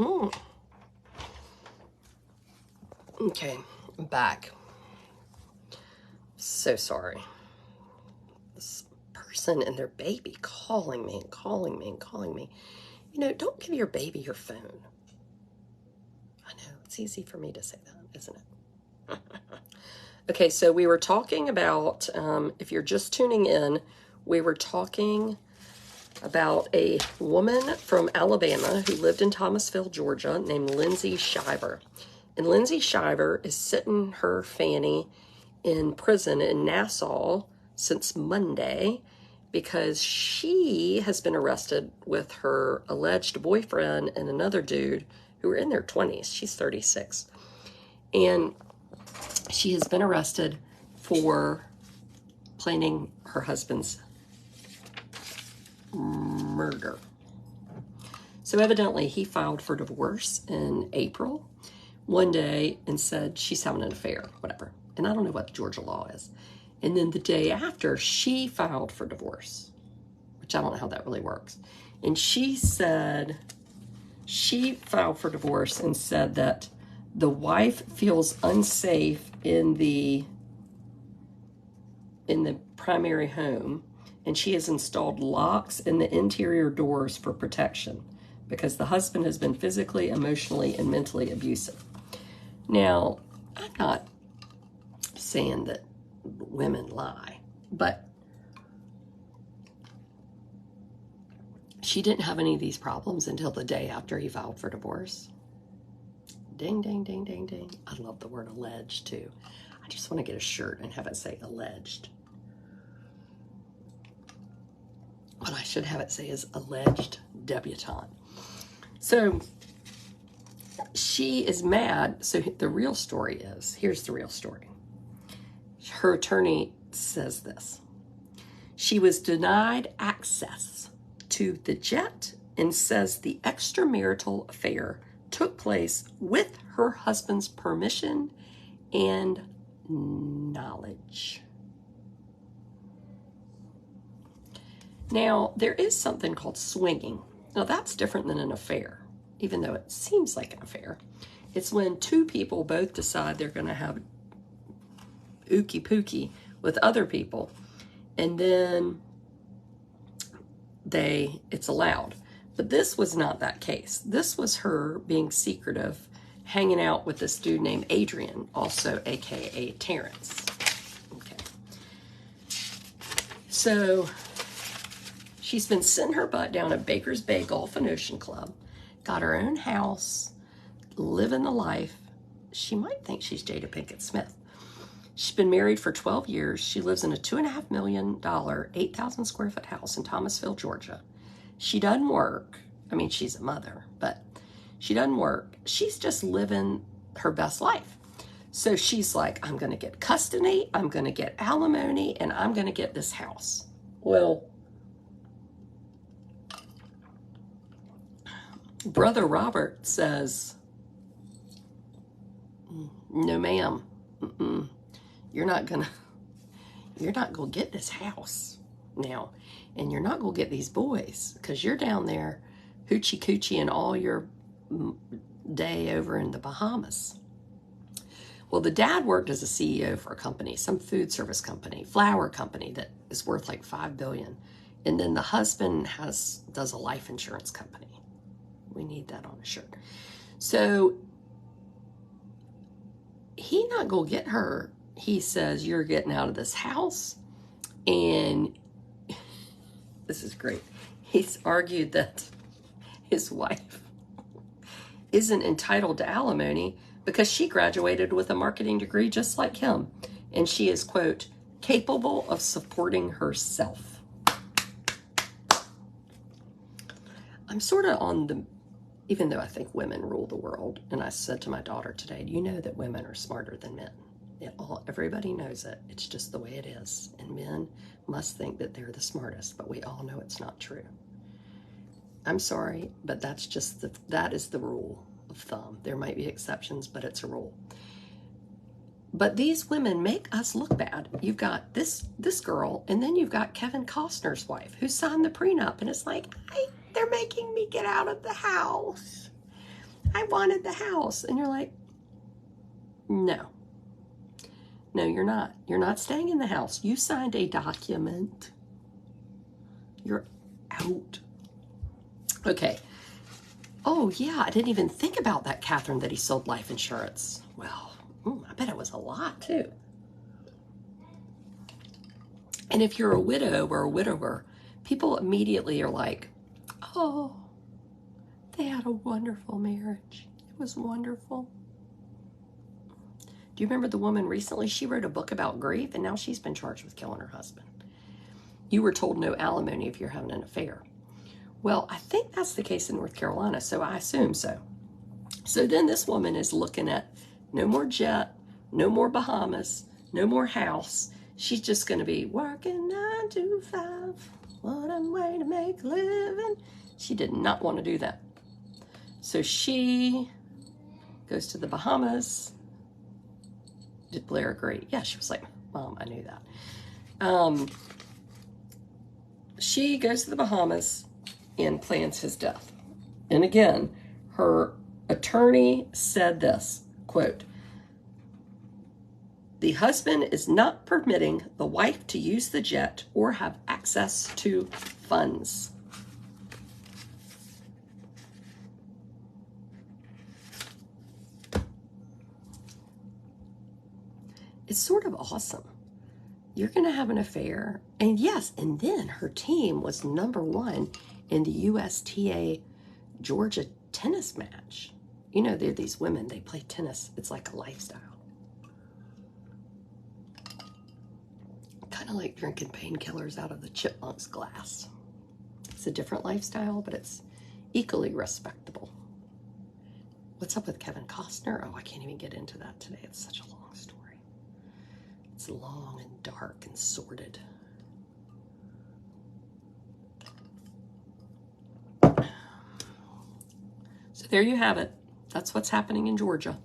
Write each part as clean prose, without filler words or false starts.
Mm. Okay, I'm back. So sorry. This person and their baby calling me and calling me and calling me. You know, don't give your baby your phone. I know, it's easy for me to say that, isn't it? Okay, so we were talking about, if you're just tuning in, we were talking about a woman from Alabama who lived in Thomasville, Georgia, named Lindsay Shiver. And Lindsay Shiver is sitting her fanny in prison in Nassau since Monday because she has been arrested with her alleged boyfriend and another dude who are in their 20s. She's 36. And she has been arrested for planning her husband's murder. So evidently he filed for divorce in April one day and said she's having an affair, whatever. And I don't know what Georgia law is. And then the day after, she filed for divorce, which I don't know how that really works. And she said she filed for divorce and said that the wife feels unsafe in the primary home, and she has installed locks in the interior doors for protection because the husband has been physically, emotionally, and mentally abusive. Now, I'm not saying that women lie, but she didn't have any of these problems until the day after he filed for divorce. Ding, ding, ding, ding, ding. I love the word alleged, too. I just want to get a shirt and have it say alleged. What I should have it say is alleged debutante. So she is mad. So the real story is, here's the real story. Her attorney says this. She was denied access to the jet and says the extramarital affair took place with her husband's permission and knowledge. Now, there is something called swinging. Now, that's different than an affair, even though it seems like an affair. It's when two people both decide they're going to have ookie pookie with other people, and then it's allowed. But this was not that case. This was her being secretive, hanging out with this dude named Adrian, also aka Terrence. Okay. So she's been sitting her butt down at Baker's Bay Golf and Ocean Club, got her own house, living the life. She might think she's Jada Pinkett Smith. She's been married for 12 years. She lives in a $2.5 million, 8,000 square foot house in Thomasville, Georgia. She doesn't work. I mean, she's a mother, but she doesn't work. She's just living her best life. So she's like, I'm going to get custody, I'm going to get alimony, and I'm going to get this house. Well, Brother Robert says, no, ma'am. You're not gonna get this house now, and you're not gonna get these boys because you're down there hoochie coochie and all your day over in the Bahamas. Well, the dad worked as a CEO for a company, some food service company, flour company that is worth like $5 billion, and then the husband does a life insurance company. We need that on a shirt. So he not gonna get her. He says, you're getting out of this house. And this is great. He's argued that his wife isn't entitled to alimony because she graduated with a marketing degree just like him. And she is, quote, capable of supporting herself. I'm sort of on the, even though I think women rule the world, and I said to my daughter today, do you know that women are smarter than men? Everybody knows it. It's just the way it is. And men must think that they're the smartest, but we all know it's not true. I'm sorry, but that is the rule of thumb. There might be exceptions, but it's a rule. But these women make us look bad. You've got this girl, and then you've got Kevin Costner's wife who signed the prenup, and it's like, they're making me get out of the house. I wanted the house. And you're like, no. No, you're not. You're not staying in the house. You signed a document. You're out. Okay. Oh, yeah, I didn't even think about that, Catherine, that he sold life insurance. Well, I bet it was a lot, too. And if you're a widow or a widower, people immediately are like, oh, they had a wonderful marriage. It was wonderful. Do you remember the woman recently? She wrote a book about grief, and now she's been charged with killing her husband. You were told no alimony if you're having an affair. Well, I think that's the case in North Carolina, so I assume so. So then this woman is looking at no more jet, no more Bahamas, no more house. She's just going to be working 9 to 5. What a way to make a living. She did not want to do that. So she goes to the Bahamas. Did Blair agree? Yeah, she was like, Mom, I knew that. She goes to the Bahamas and plans his death. And again, her attorney said this, quote, the husband is not permitting the wife to use the jet or have access to funds. It's sort of awesome. You're going to have an affair. And yes, and then her team was #1 in the USTA Georgia tennis match. You know, they're these women, they play tennis. It's like a lifestyle. Kind of like drinking painkillers out of the chipmunk's glass. It's a different lifestyle, but it's equally respectable. What's up with Kevin Costner? Oh, I can't even get into that today. It's such a long story. It's long and dark and sordid. So there you have it. That's what's happening in Georgia.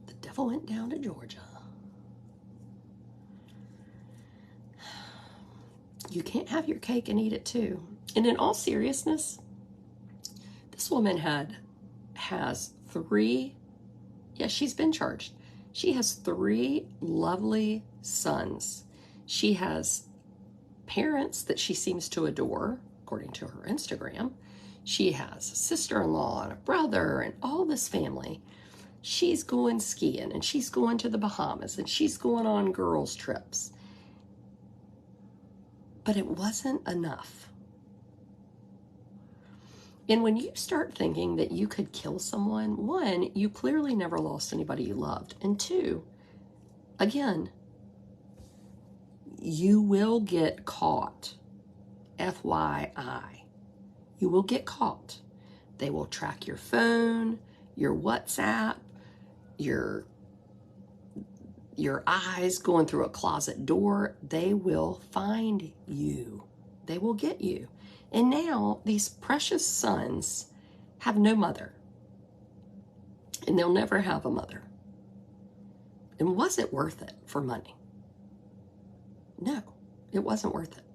The devil went down to Georgia. You can't have your cake and eat it too. And in all seriousness, this woman has 3, she's been charged. She has 3 lovely sons. She has parents that she seems to adore, according to her Instagram. She has a sister-in-law and a brother and all this family. She's going skiing and she's going to the Bahamas and she's going on girls' trips. But it wasn't enough. And when you start thinking that you could kill someone, 1, you clearly never lost anybody you loved. And 2, again, you will get caught. FYI. You will get caught. They will track your phone, your WhatsApp, your eyes going through a closet door. They will find you. They will get you. And now these precious sons have no mother. And they'll never have a mother. And was it worth it for money? No, it wasn't worth it.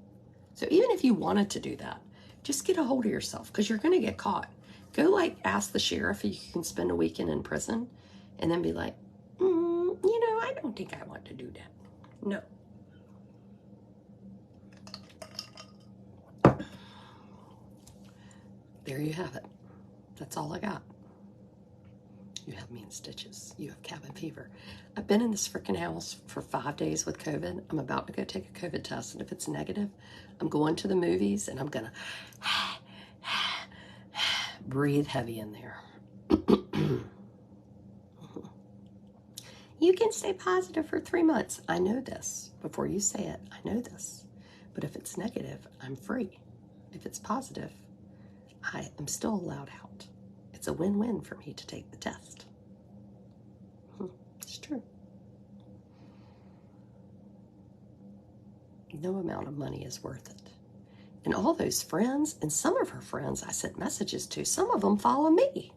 So even if you wanted to do that, just get a hold of yourself because you're going to get caught. Go ask the sheriff if you can spend a weekend in prison and then be like, I don't think I want to do that. No. There you have it. That's all I got. You have me in stitches. You have cabin fever. I've been in this freaking house for 5 days with COVID. I'm about to go take a COVID test, and if it's negative, I'm going to the movies, and I'm going to breathe heavy in there. You can stay positive for 3 months. I know this. Before you say it, I know this. But if it's negative, I'm free. If it's positive, I am still allowed out. It's a win-win for me to take the test. It's true. No amount of money is worth it. And all those friends, and some of her friends I sent messages to, some of them follow me.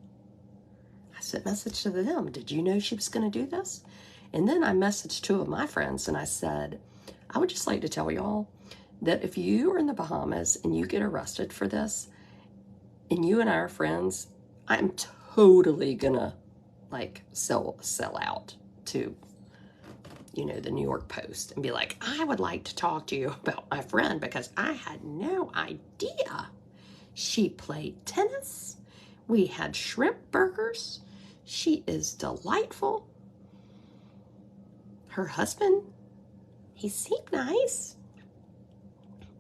I sent message to them. Did you know she was going to do this? And then I messaged 2 of my friends and I said, I would just like to tell y'all that if you are in the Bahamas and you get arrested for this, and you and I are friends, I'm totally gonna like sell out to, you know, the New York Post and be like, I would like to talk to you about my friend because I had no idea she played tennis. We had shrimp burgers. She is delightful. Her husband, he seemed nice.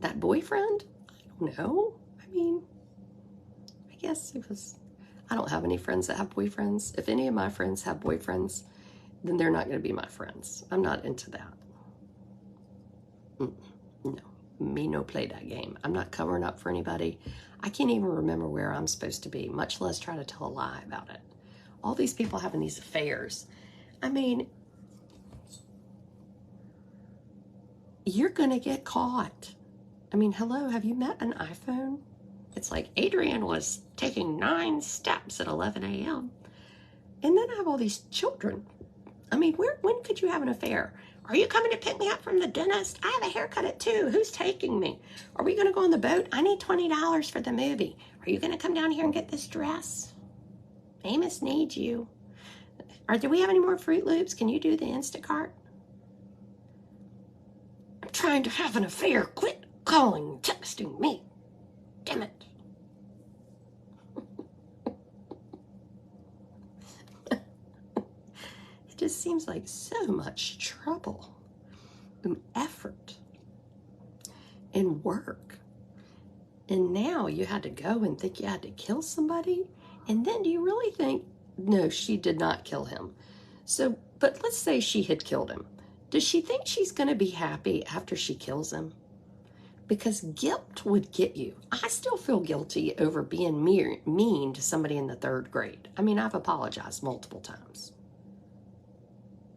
That boyfriend, I don't know. I mean, I guess it was, I don't have any friends that have boyfriends. If any of my friends have boyfriends, then they're not going to be my friends. I'm not into that. No, me no play that game. I'm not covering up for anybody. I can't even remember where I'm supposed to be, much less try to tell a lie about it. All these people having these affairs. I mean, you're going to get caught. I mean, hello, have you met an iPhone? It's like Adrian was taking 9 steps at 11 a.m. And then I have all these children. I mean, when could you have an affair? Are you coming to pick me up from the dentist? I have a haircut at 2. Who's taking me? Are we going to go on the boat? I need $20 for the movie. Are you going to come down here and get this dress? Amos needs you. Do we have any more Fruit Loops? Can you do the Instacart? I'm trying to have an affair. Quit calling, texting me. Damn it. It just seems like so much trouble and effort and work. And now you had to go and think you had to kill somebody? And then do you really think, no, she did not kill him. So, but let's say she had killed him. Does she think she's going to be happy after she kills him? Because guilt would get you. I still feel guilty over being mean to somebody in the 3rd grade. I mean, I've apologized multiple times.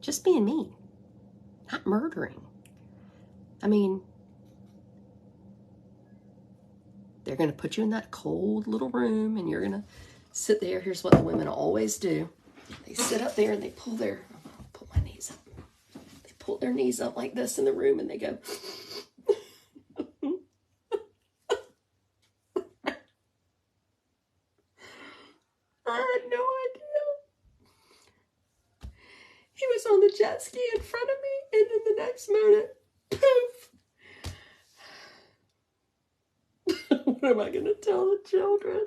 Just being mean, not murdering. I mean, they're going to put you in that cold little room and you're going to sit there. Here's what the women always do. They sit up there and they pull I'll put my knees up. They pull their knees up like this in the room and they go, I had no idea. He was on the jet ski in front of me, and then the next moment, poof. What am I going to tell the children?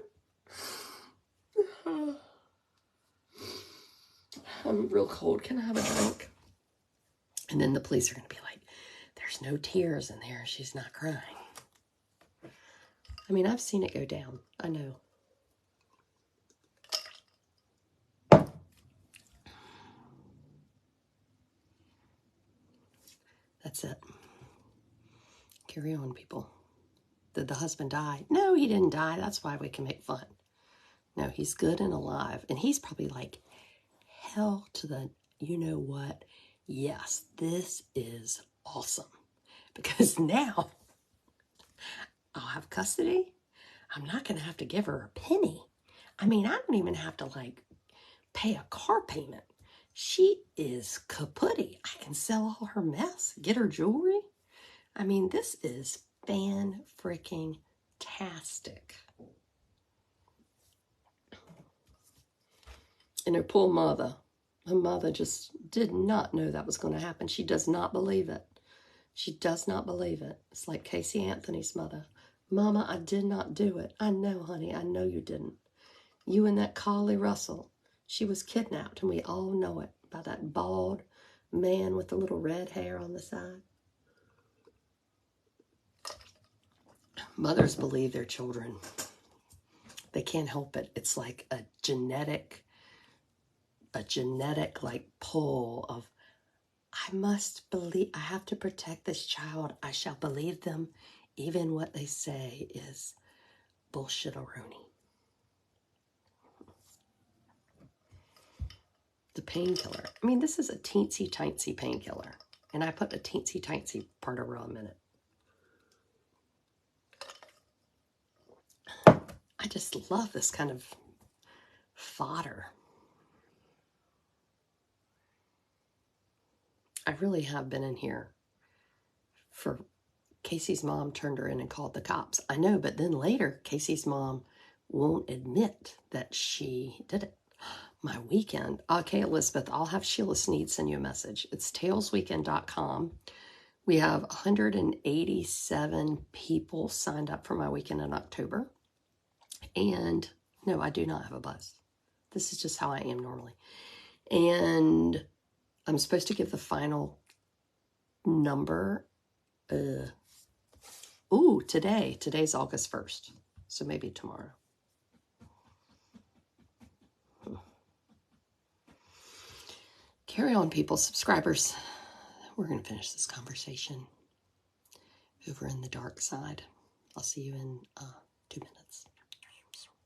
I'm real cold. Can I have a drink? And then the police are going to be like, there's no tears in there. She's not crying. I mean, I've seen it go down. I know. That's it. Carry on, people. Did the husband die? No, he didn't die. That's why we can make fun. No, he's good and alive. And he's probably like, hell to the, you know what? Yes, this is awesome. Because now I'll have custody. I'm not going to have to give her a penny. I mean, I don't even have to like pay a car payment. She is kaputty. I can sell all her mess, get her jewelry. I mean, this is fan-freaking-tastic. And her poor mother, her mother just did not know that was going to happen. She does not believe it. She does not believe it. It's like Casey Anthony's mother. Mama, I did not do it. I know, honey, I know you didn't. You and that Collie Russell, she was kidnapped, and we all know it, by that bald man with the little red hair on the side. Mothers believe their children. They can't help it. It's like a genetic like pull of, I must believe, I have to protect this child. I shall believe them, even what they say is bullshit-a-roni. The painkiller. I mean, this is a teensy-tiny painkiller. And I put the teensy-tiny part over on a minute. I just love this kind of fodder. I really have been in here for Casey's mom turned her in and called the cops. I know, but then later, Casey's mom won't admit that she did it. My weekend. Okay, Elizabeth, I'll have Sheila Sneed send you a message. It's talesweekend.com. We have 187 people signed up for my weekend in October. And no, I do not have a bus. This is just how I am normally. And I'm supposed to give the final number. Today. Today's August 1st. So maybe tomorrow. Carry on, people, subscribers. We're going to finish this conversation over in the dark side. I'll see you in 2 minutes.